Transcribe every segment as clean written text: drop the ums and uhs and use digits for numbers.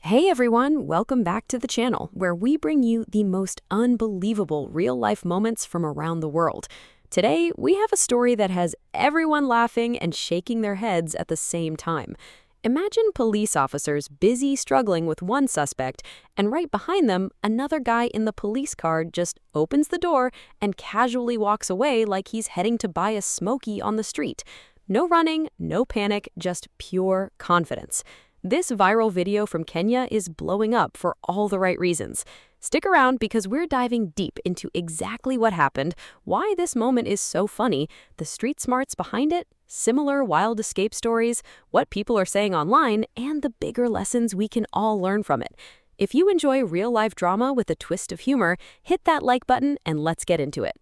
Hey everyone, welcome back to the channel where we bring you the most unbelievable real-life moments from around the world. Today, we have a story that has everyone laughing and shaking their heads at the same time. Imagine police officers busy struggling with one suspect, and right behind them, another guy in the police car just opens the door and casually walks away like he's heading to buy a Smokie on the street. No running, no panic, just pure confidence. This viral video from Kenya is blowing up for all the right reasons. Stick around because we're diving deep into exactly what happened, why this moment is so funny, the street smarts behind it, similar wild escape stories, what people are saying online, and the bigger lessons we can all learn from it. If you enjoy real-life drama with a twist of humor, hit that like button and let's get into it.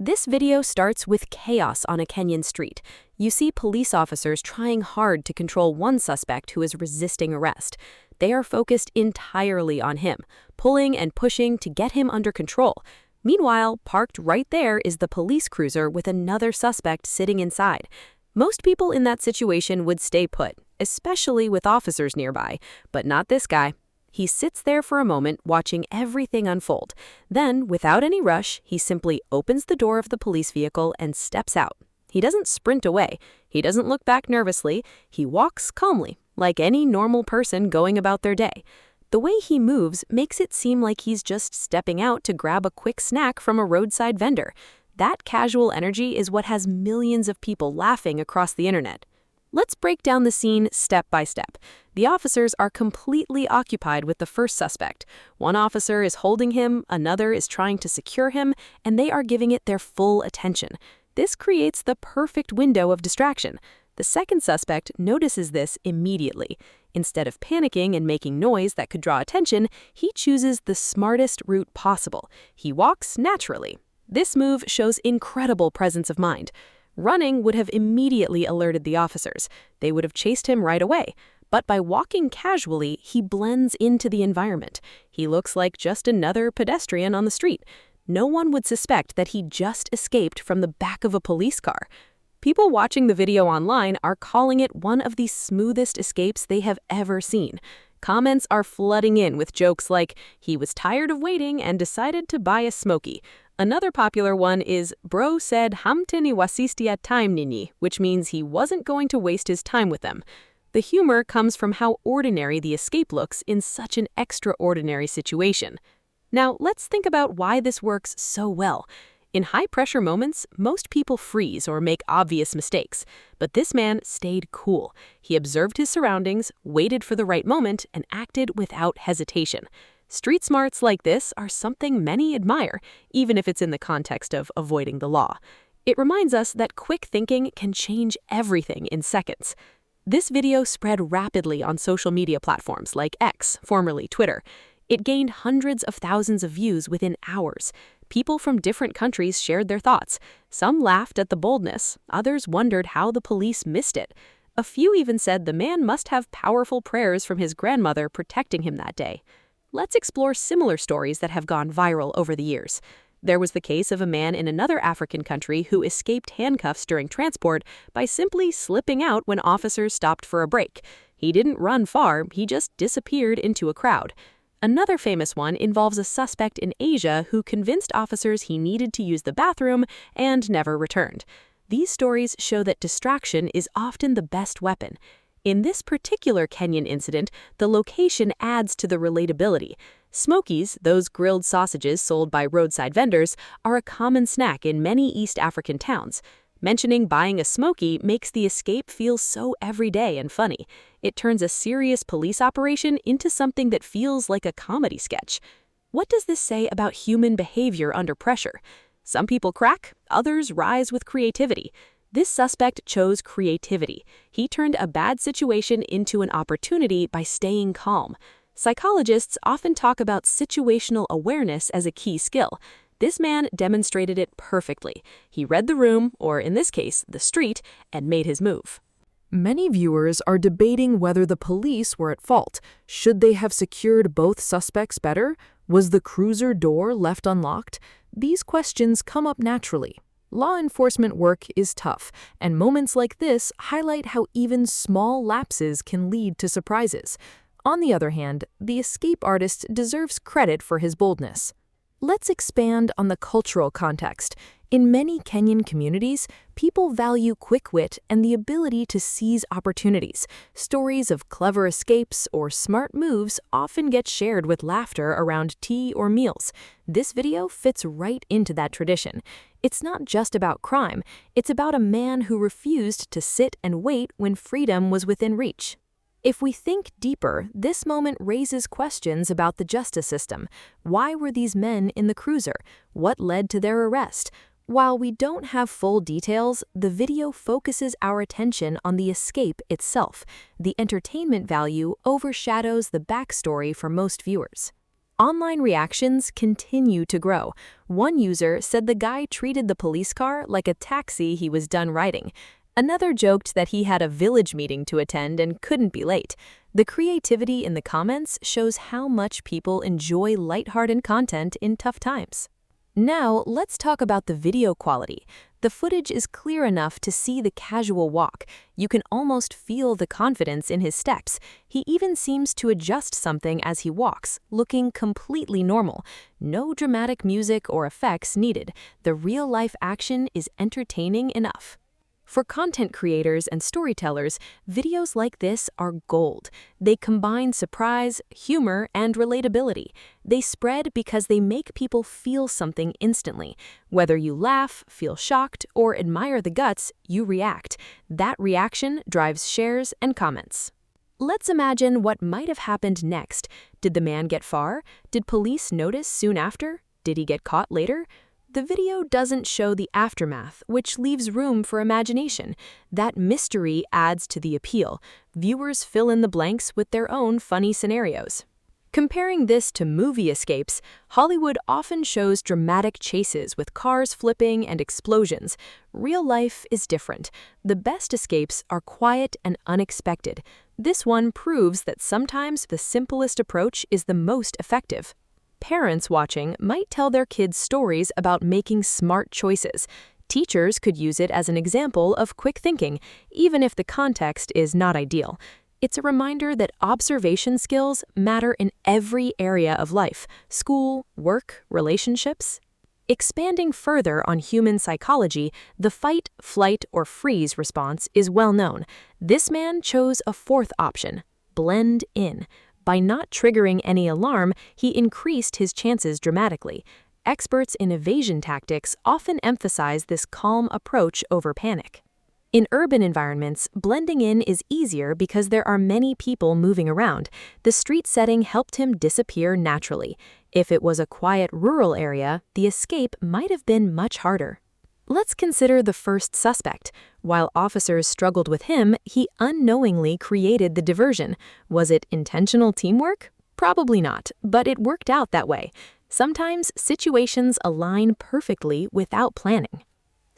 This video starts with chaos on a Kenyan street. You see police officers trying hard to control one suspect who is resisting arrest. They are focused entirely on him, pulling and pushing to get him under control. Meanwhile, parked right there is the police cruiser with another suspect sitting inside. Most people in that situation would stay put, especially with officers nearby, but not this guy. He sits there for a moment watching everything unfold. Then, without any rush, he simply opens the door of the police vehicle and steps out. He doesn't sprint away. He doesn't look back nervously. He walks calmly, like any normal person going about their day. The way he moves makes it seem like he's just stepping out to grab a quick snack from a roadside vendor. That casual energy is what has millions of people laughing across the internet. Let's break down the scene step by step. The officers are completely occupied with the first suspect. One officer is holding him, another is trying to secure him, and they are giving it their full attention. This creates the perfect window of distraction. The second suspect notices this immediately. Instead of panicking and making noise that could draw attention, he chooses the smartest route possible. He walks naturally. This move shows incredible presence of mind. Running would have immediately alerted the officers. They would have chased him right away. But by walking casually, he blends into the environment. He looks like just another pedestrian on the street. No one would suspect that he just escaped from the back of a police car. People watching the video online are calling it one of the smoothest escapes they have ever seen. Comments are flooding in with jokes like, "He was tired of waiting and decided to buy a Smokie." Another popular one is, "Bro said hamteni wasistia time nini," which means he wasn't going to waste his time with them. The humor comes from how ordinary the escape looks in such an extraordinary situation. Now, let's think about why this works so well. In high-pressure moments, most people freeze or make obvious mistakes. But this man stayed cool. He observed his surroundings, waited for the right moment, and acted without hesitation. Street smarts like this are something many admire, even if it's in the context of avoiding the law. It reminds us that quick thinking can change everything in seconds. This video spread rapidly on social media platforms like X, formerly Twitter. It gained hundreds of thousands of views within hours. People from different countries shared their thoughts. Some laughed at the boldness, others wondered how the police missed it. A few even said the man must have powerful prayers from his grandmother protecting him that day. Let's explore similar stories that have gone viral over the years. There was the case of a man in another African country who escaped handcuffs during transport by simply slipping out when officers stopped for a break. He didn't run far, he just disappeared into a crowd. Another famous one involves a suspect in Asia who convinced officers he needed to use the bathroom and never returned. These stories show that distraction is often the best weapon. In this particular Kenyan incident, the location adds to the relatability. Smokies, those grilled sausages sold by roadside vendors, are a common snack in many East African towns. Mentioning buying a Smokie makes the escape feel so everyday and funny. It turns a serious police operation into something that feels like a comedy sketch. What does this say about human behavior under pressure? Some people crack, others rise with creativity. This suspect chose creativity. He turned a bad situation into an opportunity by staying calm. Psychologists often talk about situational awareness as a key skill. This man demonstrated it perfectly. He read the room, or in this case, the street, and made his move. Many viewers are debating whether the police were at fault. Should they have secured both suspects better? Was the cruiser door left unlocked? These questions come up naturally. Law enforcement work is tough, and moments like this highlight how even small lapses can lead to surprises. On the other hand, the escape artist deserves credit for his boldness. Let's expand on the cultural context. In many Kenyan communities, people value quick wit and the ability to seize opportunities. Stories of clever escapes or smart moves often get shared with laughter around tea or meals. This video fits right into that tradition. It's not just about crime, it's about a man who refused to sit and wait when freedom was within reach. If we think deeper, this moment raises questions about the justice system. Why were these men in the cruiser? What led to their arrest? While we don't have full details, the video focuses our attention on the escape itself. The entertainment value overshadows the backstory for most viewers. Online reactions continue to grow. One user said the guy treated the police car like a taxi he was done riding. Another joked that he had a village meeting to attend and couldn't be late. The creativity in the comments shows how much people enjoy lighthearted content in tough times. Now, let's talk about the video quality. The footage is clear enough to see the casual walk. You can almost feel the confidence in his steps. He even seems to adjust something as he walks, looking completely normal. No dramatic music or effects needed. The real-life action is entertaining enough. For content creators and storytellers, videos like this are gold. They combine surprise, humor, and relatability. They spread because they make people feel something instantly. Whether you laugh, feel shocked, or admire the guts, you react. That reaction drives shares and comments. Let's imagine what might have happened next. Did the man get far? Did police notice soon after? Did he get caught later? The video doesn't show the aftermath, which leaves room for imagination. That mystery adds to the appeal. Viewers fill in the blanks with their own funny scenarios. Comparing this to movie escapes, Hollywood often shows dramatic chases with cars flipping and explosions. Real life is different. The best escapes are quiet and unexpected. This one proves that sometimes the simplest approach is the most effective. Parents watching might tell their kids stories about making smart choices. Teachers could use it as an example of quick thinking, even if the context is not ideal. It's a reminder that observation skills matter in every area of life: school, work, relationships. Expanding further on human psychology, the fight, flight, or freeze response is well known. This man chose a fourth option: blend in. By not triggering any alarm, he increased his chances dramatically. Experts in evasion tactics often emphasize this calm approach over panic. In urban environments, blending in is easier because there are many people moving around. The street setting helped him disappear naturally. If it was a quiet rural area, the escape might have been much harder. Let's consider the first suspect. While officers struggled with him, he unknowingly created the diversion. Was it intentional teamwork? Probably not, but it worked out that way. Sometimes situations align perfectly without planning.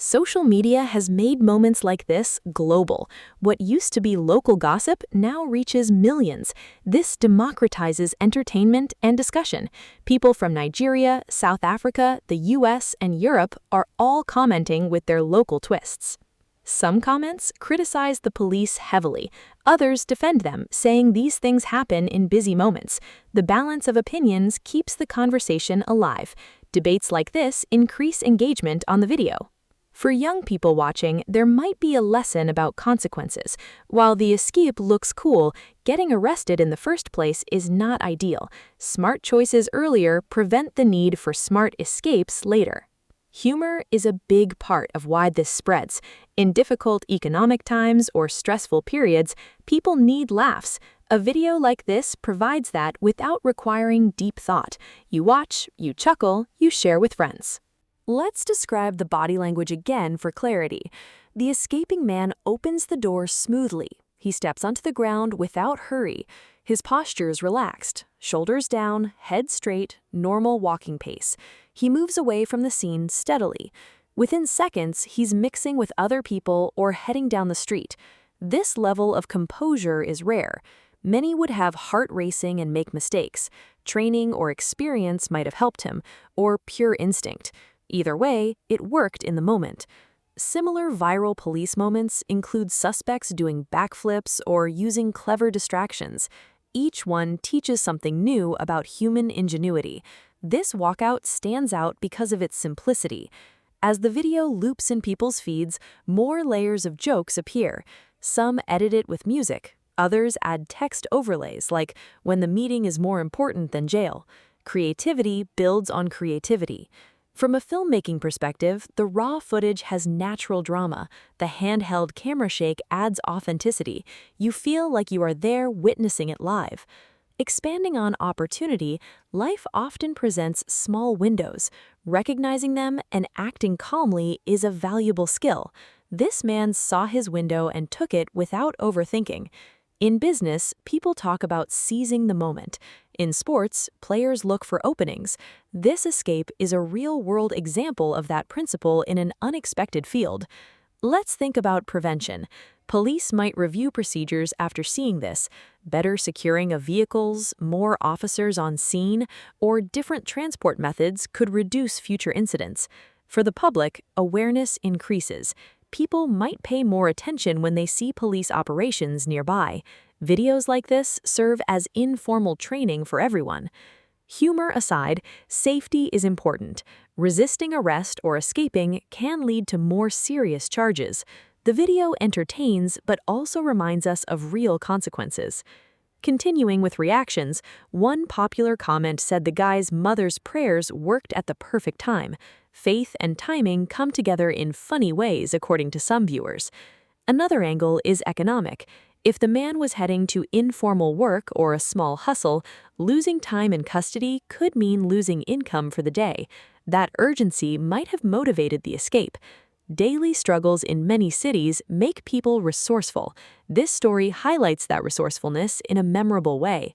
Social media has made moments like this global. What used to be local gossip now reaches millions. This democratizes entertainment and discussion. People from Nigeria, South Africa, the US, and Europe are all commenting with their local twists. Some comments criticize the police heavily. Others defend them, saying these things happen in busy moments. The balance of opinions keeps the conversation alive. Debates like this increase engagement on the video. For young people watching, there might be a lesson about consequences. While the escape looks cool, getting arrested in the first place is not ideal. Smart choices earlier prevent the need for smart escapes later. Humor is a big part of why this spreads. In difficult economic times or stressful periods, people need laughs. A video like this provides that without requiring deep thought. You watch, you chuckle, you share with friends. Let's describe the body language again for clarity. The escaping man opens the door smoothly. He steps onto the ground without hurry. His posture is relaxed, shoulders down, head straight, normal walking pace. He moves away from the scene steadily. Within seconds, he's mixing with other people or heading down the street. This level of composure is rare. Many would have heart racing and make mistakes. Training or experience might have helped him, or pure instinct. Either way, it worked in the moment. Similar viral police moments include suspects doing backflips or using clever distractions. Each one teaches something new about human ingenuity. This walkout stands out because of its simplicity. As the video loops in people's feeds, more layers of jokes appear. Some edit it with music. Others add text overlays like, "When the meeting is more important than jail." Creativity builds on creativity. From a filmmaking perspective, the raw footage has natural drama. The handheld camera shake adds authenticity. You feel like you are there witnessing it live. Expanding on opportunity, life often presents small windows. Recognizing them and acting calmly is a valuable skill. This man saw his window and took it without overthinking. In business, people talk about seizing the moment. In sports, players look for openings. This escape is a real-world example of that principle in an unexpected field. Let's think about prevention. Police might review procedures after seeing this: better securing of vehicles, more officers on scene, or different transport methods could reduce future incidents. For the public, awareness increases. People might pay more attention when they see police operations nearby. Videos like this serve as informal training for everyone. Humor aside, safety is important. Resisting arrest or escaping can lead to more serious charges. The video entertains but also reminds us of real consequences. Continuing with reactions, one popular comment said the guy's mother's prayers worked at the perfect time. Faith and timing come together in funny ways, according to some viewers. Another angle is economic. If the man was heading to informal work or a small hustle, losing time in custody could mean losing income for the day. That urgency might have motivated the escape. Daily struggles in many cities make people resourceful. This story highlights that resourcefulness in a memorable way.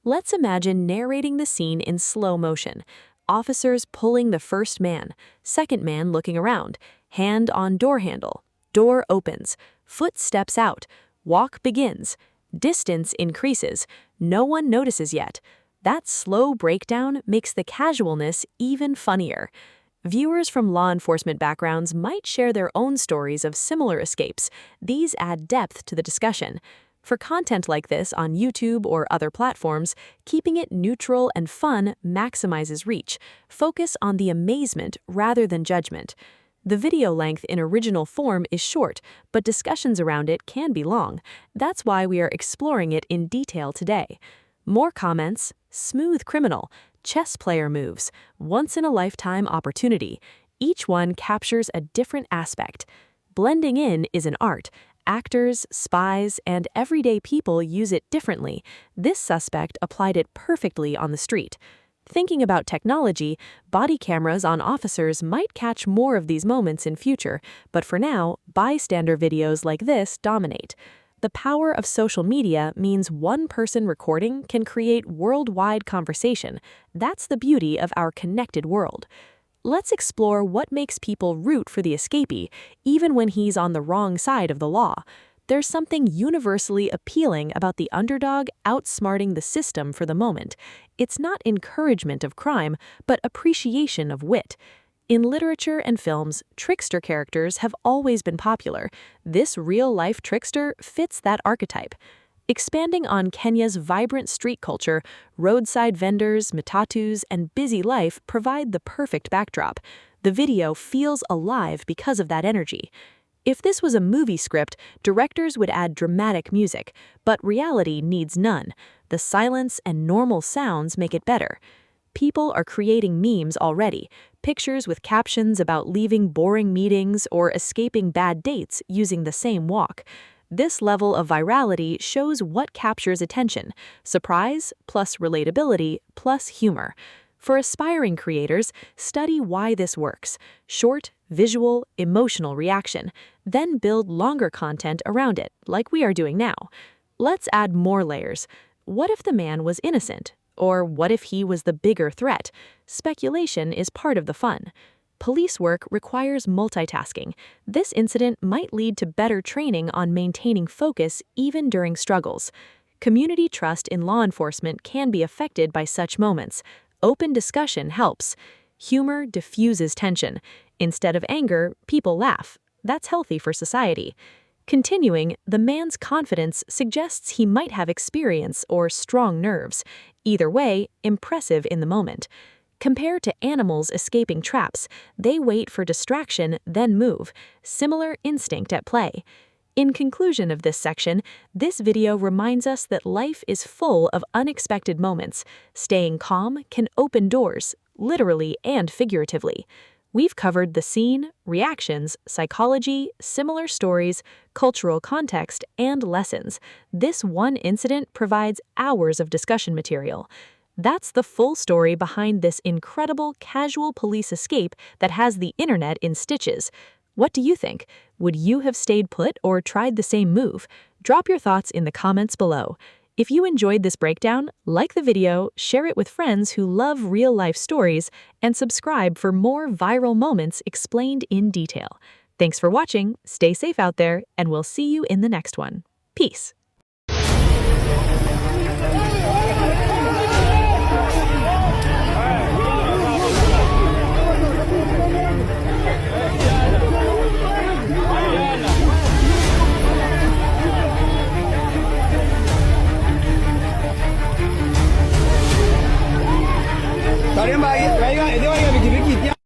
Let's imagine narrating the scene in slow motion. Officers pulling the first man, second man looking around, hand on door handle. Door opens, foot steps out, walk begins. Distance increases, no one notices yet. That slow breakdown makes the casualness even funnier. Viewers from law enforcement backgrounds might share their own stories of similar escapes. These add depth to the discussion. For content like this on YouTube or other platforms, keeping it neutral and fun maximizes reach. Focus on the amazement rather than judgment. The video length in original form is short, but discussions around it can be long. That's why we are exploring it in detail today. More comments: smooth criminal, chess player moves, once-in-a-lifetime opportunity. Each one captures a different aspect. Blending in is an art. Actors, spies, and everyday people use it differently. This suspect applied it perfectly on the street. Thinking about technology, body cameras on officers might catch more of these moments in future, but for now, bystander videos like this dominate. The power of social media means one person recording can create worldwide conversation. That's the beauty of our connected world. Let's explore what makes people root for the escapee, even when he's on the wrong side of the law. There's something universally appealing about the underdog outsmarting the system for the moment. It's not encouragement of crime, but appreciation of wit. In literature and films, trickster characters have always been popular. This real-life trickster fits that archetype. Expanding on Kenya's vibrant street culture, roadside vendors, matatus, and busy life provide the perfect backdrop. The video feels alive because of that energy. If this was a movie script, directors would add dramatic music, but reality needs none. The silence and normal sounds make it better. People are creating memes already, pictures with captions about leaving boring meetings or escaping bad dates using the same walk. This level of virality shows what captures attention: surprise plus relatability plus humor. For aspiring creators, study why this works: short, visual, emotional reaction, then build longer content around it, like we are doing now. Let's add more layers. What if the man was innocent? Or what if he was the bigger threat? Speculation is part of the fun. Police work requires multitasking. This incident might lead to better training on maintaining focus even during struggles. Community trust in law enforcement can be affected by such moments. Open discussion helps. Humor diffuses tension. Instead of anger, people laugh. That's healthy for society. Continuing, the man's confidence suggests he might have experience or strong nerves. Either way, impressive in the moment. Compared to animals escaping traps, they wait for distraction, then move. Similar instinct at play. In conclusion of this section, this video reminds us that life is full of unexpected moments. Staying calm can open doors, literally and figuratively. We've covered the scene, reactions, psychology, similar stories, cultural context, and lessons. This one incident provides hours of discussion material. That's the full story behind this incredible casual police escape that has the internet in stitches. What do you think? Would you have stayed put or tried the same move? Drop your thoughts in the comments below. If you enjoyed this breakdown, like the video, share it with friends who love real-life stories, and subscribe for more viral moments explained in detail. Thanks for watching, stay safe out there, and we'll see you in the next one. Peace. Kalian baik, baik kan? Itu